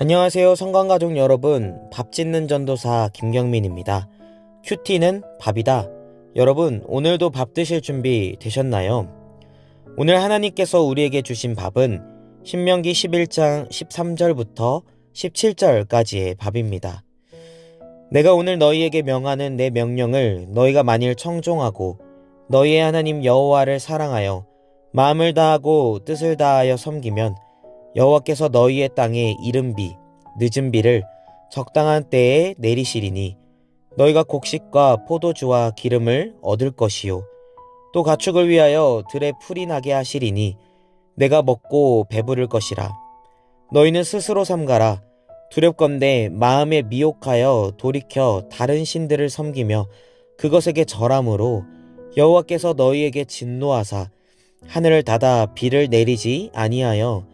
안녕하세요, 성관가족 여러분. 밥 짓는 전도사 김경민입니다. 큐티는 밥이다. 여러분, 오늘도 밥 드실 준비 되셨나요? 오늘 하나님께서 우리에게 주신 밥은 신명기 11장 13절부터 17절까지의 밥입니다. 내가 오늘 너희에게 명하는 내 명령을 너희가 만일 청종하고 너희의 하나님 여호와를 사랑하여 마음을 다하고 뜻을 다하여 섬기면 여호와께서 너희의 땅에 이른 비, 늦은 비를 적당한 때에 내리시리니 너희가 곡식과 포도주와 기름을 얻을 것이요 또 가축을 위하여 들에 풀이 나게 하시리니 내가 먹고 배부를 것이라. 너희는 스스로 삼가라. 두렵건대 마음에 미혹하여 돌이켜 다른 신들을 섬기며 그것에게 절함으로 여호와께서 너희에게 진노하사 하늘을 닫아 비를 내리지 아니하여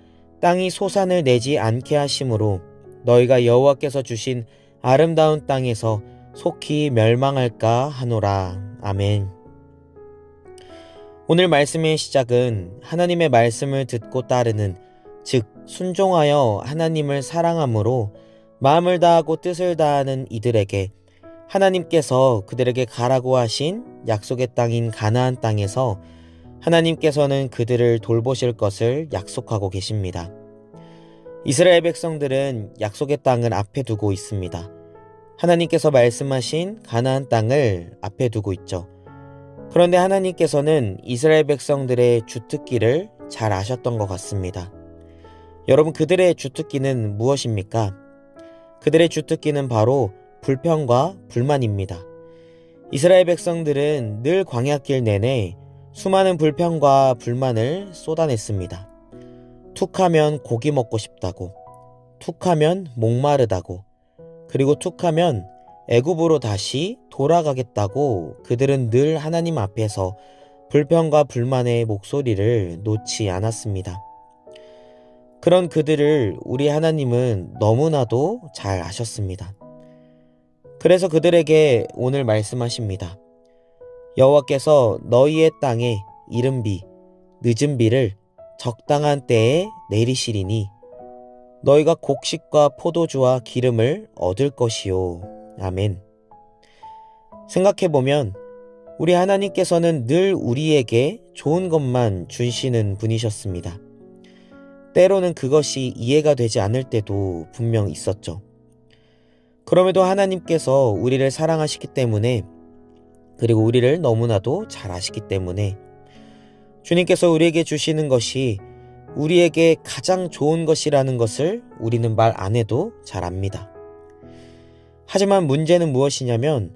땅이 소산을 내지 않게 하심으로 너희가 여호와께서 주신 아름다운 땅에서 속히 멸망할까 하노라. 아멘. 오늘 말씀의 시작은 하나님의 말씀을 듣고 따르는, 즉 순종하여 하나님을 사랑함으로 마음을 다하고 뜻을 다하는 이들에게 하나님께서 그들에게 가라고 하신 약속의 땅인 가나안 땅에서 하나님께서는 그들을 돌보실 것을 약속하고 계십니다. 이스라엘 백성들은 약속의 땅을 앞에 두고 있습니다. 하나님께서 말씀하신 가나안 땅을 앞에 두고 있죠. 그런데 하나님께서는 이스라엘 백성들의 주특기를 잘 아셨던 것 같습니다. 여러분, 그들의 주특기는 무엇입니까? 그들의 주특기는 바로 불평과 불만입니다. 이스라엘 백성들은 늘 광야길 내내 수많은 불평과 불만을 쏟아냈습니다. 툭하면 고기 먹고 싶다고, 툭하면 목마르다고, 그리고 툭하면 애굽으로 다시 돌아가겠다고 그들은 늘 하나님 앞에서 불평과 불만의 목소리를 놓지 않았습니다. 그런 그들을 우리 하나님은 너무나도 잘 아셨습니다. 그래서 그들에게 오늘 말씀하십니다. 여호와께서 너희의 땅에 이른 비, 늦은 비를 적당한 때에 내리시리니 너희가 곡식과 포도주와 기름을 얻을 것이요. 아멘. 생각해보면 우리 하나님께서는 늘 우리에게 좋은 것만 주시는 분이셨습니다. 때로는 그것이 이해가 되지 않을 때도 분명 있었죠. 그럼에도 하나님께서 우리를 사랑하시기 때문에, 그리고 우리를 너무나도 잘 아시기 때문에 주님께서 우리에게 주시는 것이 우리에게 가장 좋은 것이라는 것을 우리는 말 안 해도 잘 압니다. 하지만 문제는 무엇이냐면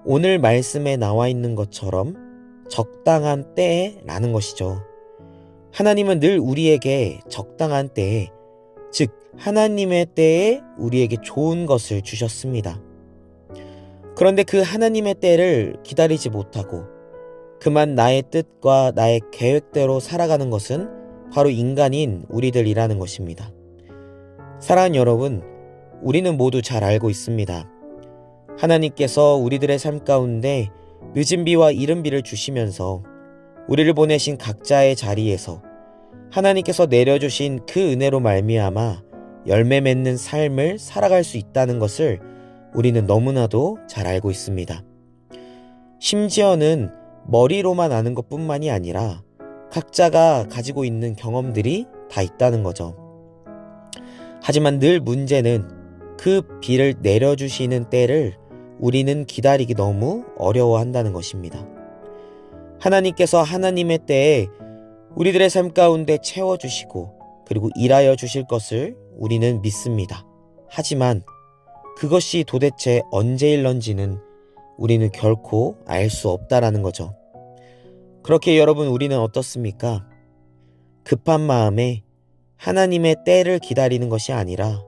오늘 말씀에 나와 있는 것처럼 적당한 때라는 것이죠. 하나님은 늘 우리에게 적당한 때에, 즉 하나님의 때에 우리에게 좋은 것을 주셨습니다. 그런데 그 하나님의 때를 기다리지 못하고 그만 나의 뜻과 나의 계획대로 살아가는 것은 바로 인간인 우리들이라는 것입니다. 사랑하는 여러분, 우리는 모두 잘 알고 있습니다. 하나님께서 우리들의 삶 가운데 늦은 비와 이른 비를 주시면서 우리를 보내신 각자의 자리에서 하나님께서 내려주신 그 은혜로 말미암아 열매 맺는 삶을 살아갈 수 있다는 것을 우리는 너무나도 잘 알고 있습니다. 심지어는 머리로만 아는 것뿐만이 아니라 각자가 가지고 있는 경험들이 다 있다는 거죠. 하지만 늘 문제는 그 비를 내려주시는 때를 우리는 기다리기 너무 어려워한다는 것입니다. 하나님께서 하나님의 때에 우리들의 삶 가운데 채워주시고 그리고 일하여 주실 것을 우리는 믿습니다. 하지만 그것이 도대체 언제일런지는 우리는 결코 알 수 없다라는 거죠. 그렇게 여러분, 우리는 어떻습니까? 급한 마음에 하나님의 때를 기다리는 것이 아니라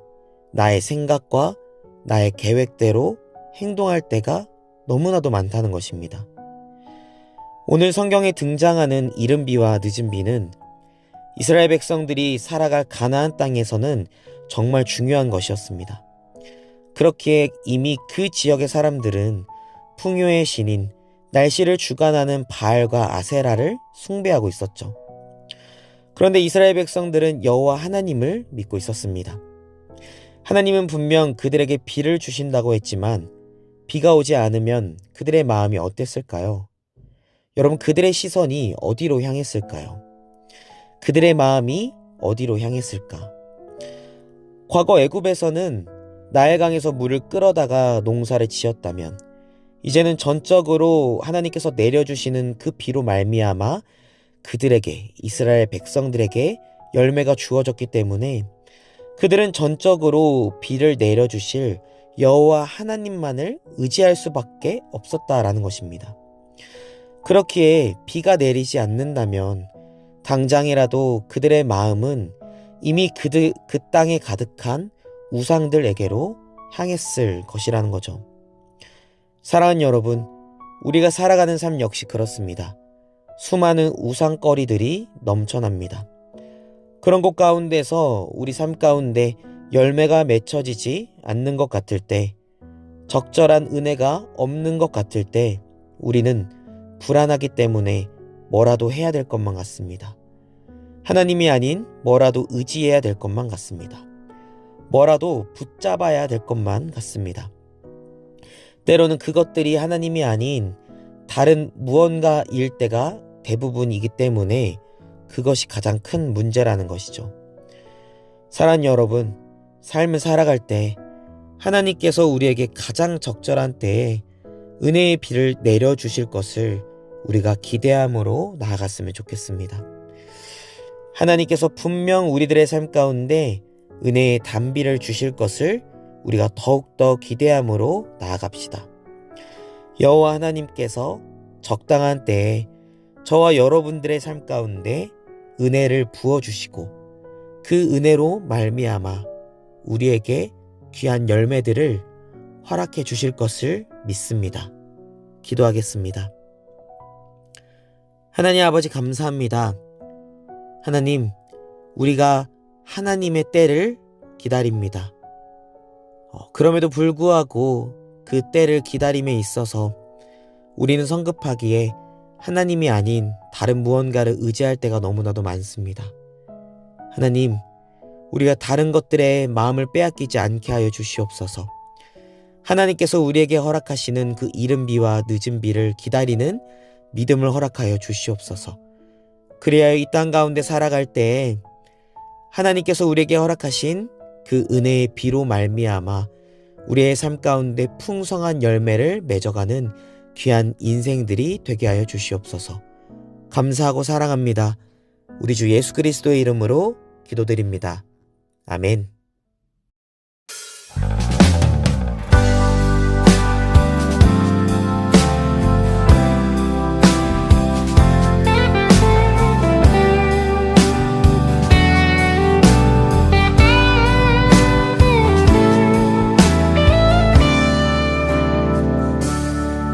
나의 생각과 나의 계획대로 행동할 때가 너무나도 많다는 것입니다. 오늘 성경에 등장하는 이른 비와 늦은 비는 이스라엘 백성들이 살아갈 가나안 땅에서는 정말 중요한 것이었습니다. 그렇기에 이미 그 지역의 사람들은 풍요의 신인, 날씨를 주관하는 바알과 아세라를 숭배하고 있었죠. 그런데 이스라엘 백성들은 여호와 하나님을 믿고 있었습니다. 하나님은 분명 그들에게 비를 주신다고 했지만 비가 오지 않으면 그들의 마음이 어땠을까요? 여러분, 그들의 시선이 어디로 향했을까요? 그들의 마음이 어디로 향했을까? 과거 애굽에서는 나일강에서 물을 끌어다가 농사를 지었다면 이제는 전적으로 하나님께서 내려주시는 그 비로 말미암아 그들에게, 이스라엘 백성들에게 열매가 주어졌기 때문에 그들은 전적으로 비를 내려주실 여호와 하나님만을 의지할 수밖에 없었다라는 것입니다. 그렇기에 비가 내리지 않는다면 당장이라도 그들의 마음은 이미 그 땅에 가득한 우상들에게로 향했을 것이라는 거죠. 사랑하는 여러분, 우리가 살아가는 삶 역시 그렇습니다. 수많은 우상거리들이 넘쳐납니다. 그런 곳 가운데서 우리 삶 가운데 열매가 맺혀지지 않는 것 같을 때, 적절한 은혜가 없는 것 같을 때 우리는 불안하기 때문에 뭐라도 해야 될 것만 같습니다. 하나님이 아닌 뭐라도 의지해야 될 것만 같습니다. 뭐라도 붙잡아야 될 것만 같습니다. 때로는 그것들이 하나님이 아닌 다른 무언가일 때가 대부분이기 때문에 그것이 가장 큰 문제라는 것이죠. 사랑하는 여러분, 삶을 살아갈 때 하나님께서 우리에게 가장 적절한 때에 은혜의 비를 내려주실 것을 우리가 기대함으로 나아갔으면 좋겠습니다. 하나님께서 분명 우리들의 삶 가운데 은혜의 단비를 주실 것을 우리가 더욱더 기대함으로 나아갑시다. 여호와 하나님께서 적당한 때에 저와 여러분들의 삶 가운데 은혜를 부어주시고 그 은혜로 말미암아 우리에게 귀한 열매들을 허락해 주실 것을 믿습니다. 기도하겠습니다. 하나님 아버지, 감사합니다. 하나님, 우리가 하나님의 때를 기다립니다. 그럼에도 불구하고 그 때를 기다림에 있어서 우리는 성급하기에 하나님이 아닌 다른 무언가를 의지할 때가 너무나도 많습니다. 하나님, 우리가 다른 것들에 마음을 빼앗기지 않게 하여 주시옵소서. 하나님께서 우리에게 허락하시는 그 이른 비와 늦은 비를 기다리는 믿음을 허락하여 주시옵소서. 그래야 이 땅 가운데 살아갈 때에 하나님께서 우리에게 허락하신 그 은혜의 비로 말미암아 우리의 삶 가운데 풍성한 열매를 맺어가는 귀한 인생들이 되게 하여 주시옵소서. 감사하고 사랑합니다. 우리 주 예수 그리스도의 이름으로 기도드립니다. 아멘.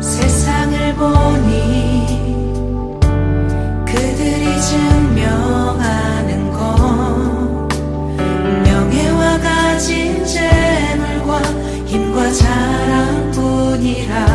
세상을 보니 그들이 증명하는 건 명예와 가진 재물과 힘과 자랑뿐이라